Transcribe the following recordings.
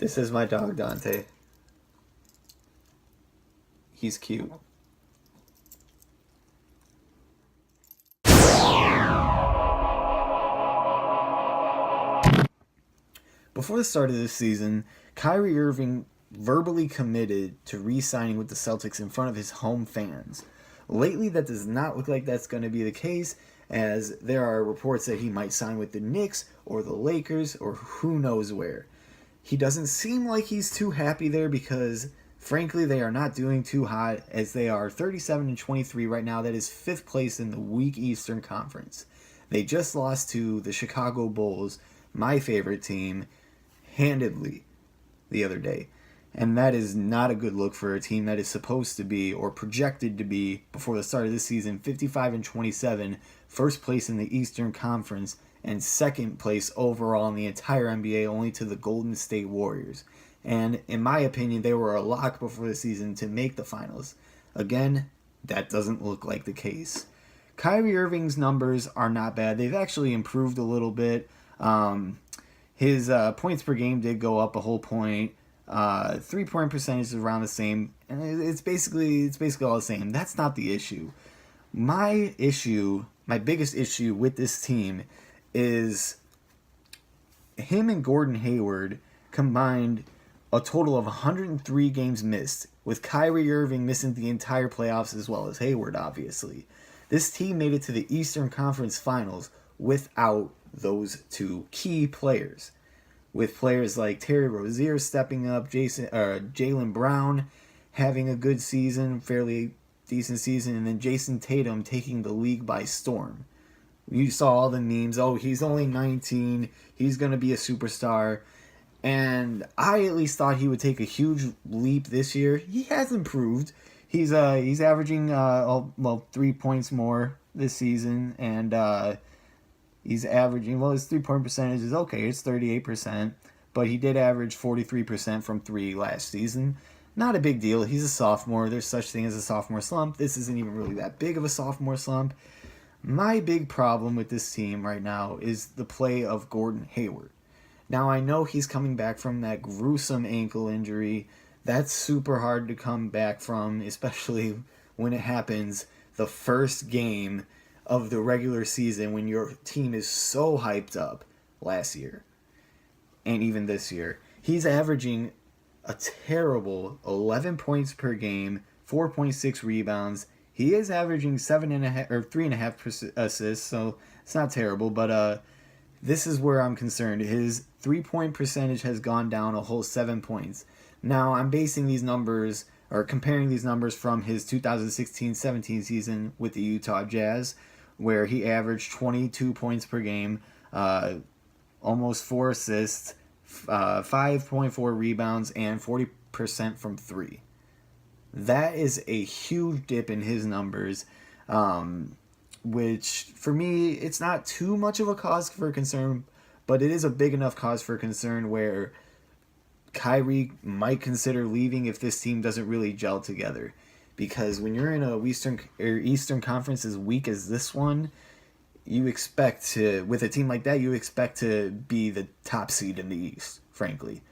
This is my dog, Dante. He's cute. Before the start of this season, Kyrie Irving verbally committed to re-signing with the Celtics in front of his home fans. Lately, that does not look like that's going to be the case, as there are reports that he might sign with the Knicks or the Lakers or who knows where. He doesn't seem like he's too happy there because, frankly, they are not doing too hot, as they are 37-23 right now. That is 5th place in the weak Eastern Conference. They just lost to the Chicago Bulls, my favorite team, handedly the other day. And that is not a good look for a team that is supposed to be, or projected to be, before the start of this season, 55-27, first place in the Eastern Conference, and second place overall in the entire NBA, only to the Golden State Warriors. And in my opinion, they were a lock before the season to make the finals. Again, that doesn't look like the case. Kyrie Irving's numbers are not bad. They've actually improved a little bit. His points per game did go up a whole point. 3-point percentage is around the same, and it's basically all the same. That's not the issue. My biggest issue with this team is him and Gordon Hayward combined a total of 103 games missed, with Kyrie Irving missing the entire playoffs as well as Hayward, obviously. This team made it to the Eastern Conference Finals without those two key players, with players like Terry Rozier stepping up, Jaylen Brown having a good season, fairly decent season, and then Jason Tatum taking the league by storm. You saw all the memes, oh, he's only 19, he's going to be a superstar, and I at least thought he would take a huge leap this year. He has improved. He's averaging 3 points more this season, and he's averaging, his 3-point percentage is okay, it's 38%, but he did average 43% from 3 last season. Not a big deal. He's a sophomore. There's such thing as a sophomore slump. This isn't even really that big of a sophomore slump. My big problem with this team right now is the play of Gordon Hayward. Now, I know he's coming back from that gruesome ankle injury. That's super hard to come back from, especially when it happens the first game of the regular season when your team is so hyped up last year and even this year. He's averaging a terrible 11 points per game, 4.6 rebounds. He is averaging 3.5 assists, so it's not terrible, but this is where I'm concerned. His 3-point percentage has gone down a whole 7 points. Now, I'm basing these numbers, or comparing these numbers, from his 2016-17 season with the Utah Jazz, where he averaged 22 points per game, almost 4 assists, 5.4 rebounds, and 40% from 3. That is a huge dip in his numbers, which, for me, it's not too much of a cause for concern, but it is a big enough cause for concern where Kyrie might consider leaving if this team doesn't really gel together. Because when you're in a Eastern Conference as weak as this one, you expect to, with a team like that, you expect to be the top seed in the East, frankly.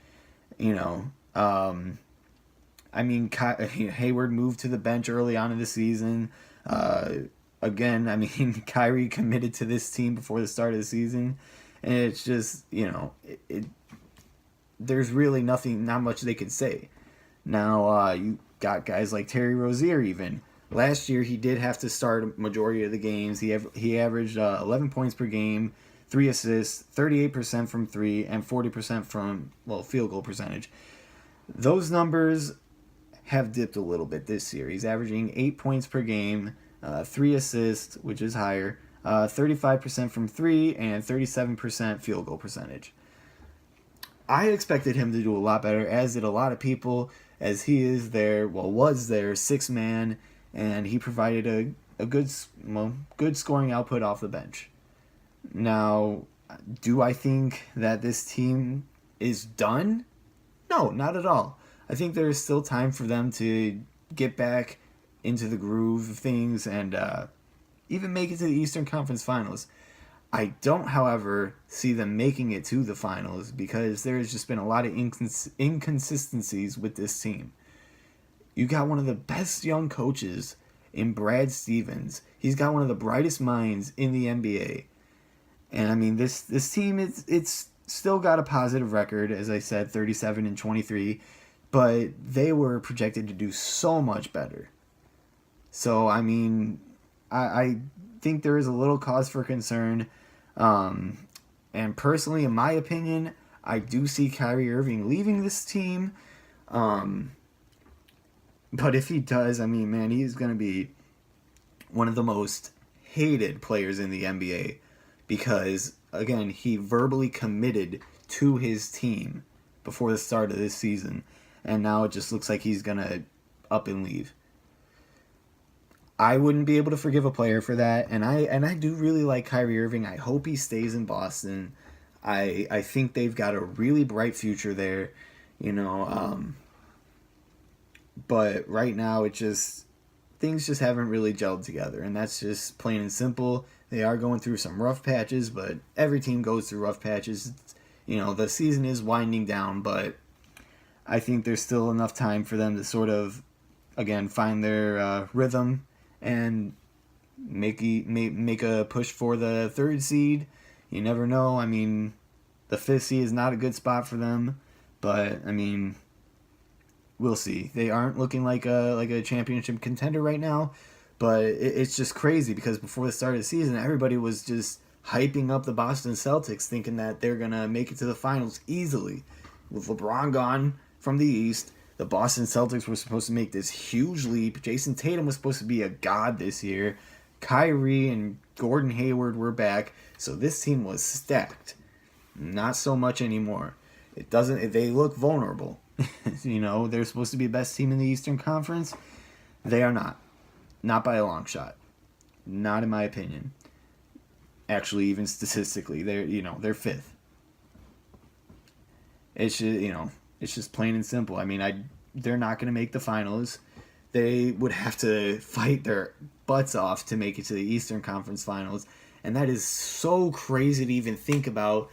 Hayward moved to the bench early on in the season. Kyrie committed to this team before the start of the season. And it's just, there's really not much they can say. Now, you got guys like Terry Rozier even. Last year, he did have to start a majority of the games. He averaged 11 points per game, 3 assists, 38% from 3, and 40% from, field goal percentage. Those numbers have dipped a little bit this year. He's averaging 8 points per game, 3 assists, which is higher, 35% from 3, and 37% field goal percentage. I expected him to do a lot better, as did a lot of people, as he was their 6th man, and he provided a good scoring output off the bench. Now, do I think that this team is done? No, not at all. I think there is still time for them to get back into the groove of things and even make it to the Eastern Conference Finals. I don't, however, see them making it to the finals because there's just been a lot of inconsistencies with this team. You got one of the best young coaches in Brad Stevens. He's got one of the brightest minds in the NBA. And I mean, this team, it's still got a positive record, as I said, 37-23, but they were projected to do so much better. So I mean, I think there is a little cause for concern. And personally, in my opinion, I do see Kyrie Irving leaving this team. But if he does, I mean, man, he's going to be one of the most hated players in the NBA because, again, he verbally committed to his team before the start of this season, and now it just looks like he's going to up and leave. I wouldn't be able to forgive a player for that, and I do really like Kyrie Irving. I hope he stays in Boston. I think they've got a really bright future there, you know. But right now, things just haven't really gelled together, and that's just plain and simple. They are going through some rough patches, but every team goes through rough patches. You know, the season is winding down, but I think there's still enough time for them to sort of, again, find their rhythm and make a push for the 3rd seed. You never know. I mean, the 5th seed is not a good spot for them, but I mean, we'll see. They aren't looking like a championship contender right now, but it's just crazy because before the start of the season, everybody was just hyping up the Boston Celtics, thinking that they're gonna make it to the finals easily. With LeBron gone from the East, the Boston Celtics were supposed to make this huge leap. Jason Tatum was supposed to be a god this year. Kyrie and Gordon Hayward were back, so this team was stacked. Not so much anymore. They look vulnerable. You know, they're supposed to be the best team in the Eastern Conference. They are not. Not by a long shot. Not in my opinion. Actually, even statistically, they're 5th. It's just plain and simple. I mean, they're not going to make the finals. They would have to fight their butts off to make it to the Eastern Conference Finals, and that is so crazy to even think about.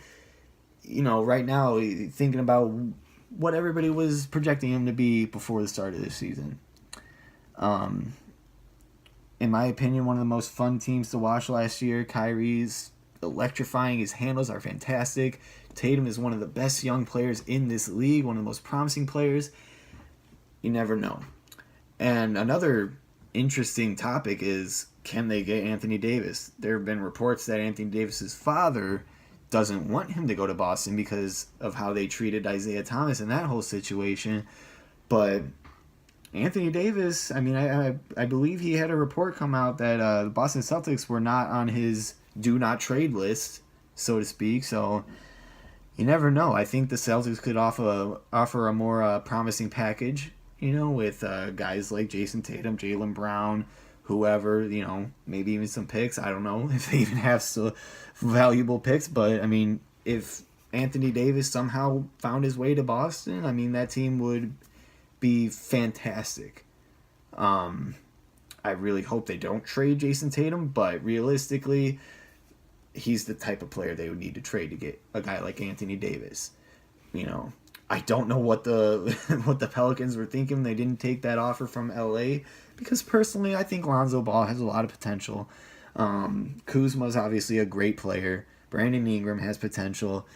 You know, right now, thinking about what everybody was projecting him to be before the start of this season. In my opinion, one of the most fun teams to watch last year. Kyrie's electrifying. His handles are fantastic. Tatum is one of the best young players in this league, one of the most promising players. You never know. And another interesting topic is, can they get Anthony Davis? There have been reports that Anthony Davis's father doesn't want him to go to Boston because of how they treated Isaiah Thomas in that whole situation. But Anthony Davis, I mean, I believe he had a report come out that the Boston Celtics were not on his do not trade list, so to speak. So you never know. I think the Celtics could offer a more promising package, you know, with guys like Jason Tatum, Jaylen Brown, whoever, you know, maybe even some picks. I don't know if they even have so valuable picks, but I mean, if Anthony Davis somehow found his way to Boston, I mean, that team would be fantastic. I really hope they don't trade Jason Tatum, but realistically, he's the type of player they would need to trade to get a guy like Anthony Davis. You know, I don't know what the Pelicans were thinking. They didn't take that offer from LA because personally, I think Lonzo Ball has a lot of potential. Kuzma's obviously a great player. Brandon Ingram has potential.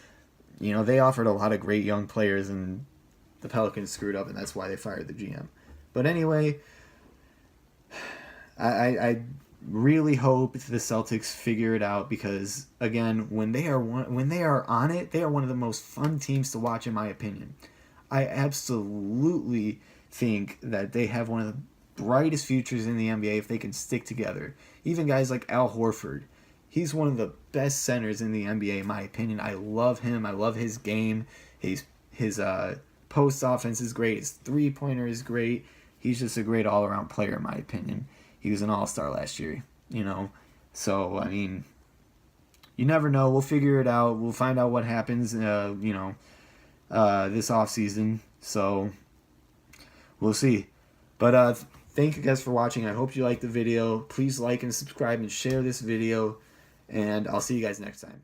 You know, they offered a lot of great young players, and the Pelicans screwed up, and that's why they fired the GM. But anyway, I really hope the Celtics figure it out because, again, when they are on it, they are one of the most fun teams to watch, in my opinion. I absolutely think that they have one of the brightest futures in the NBA if they can stick together. Even guys like Al Horford. He's one of the best centers in the NBA, in my opinion. I love him. I love his game. His post offense is great. His three-pointer is great. He's just a great all-around player, in my opinion. He was an all-star last year, you know. So, I mean, you never know. We'll figure it out. We'll find out what happens, this offseason. So, we'll see. But thank you guys for watching. I hope you liked the video. Please like and subscribe and share this video. and I'll see you guys next time.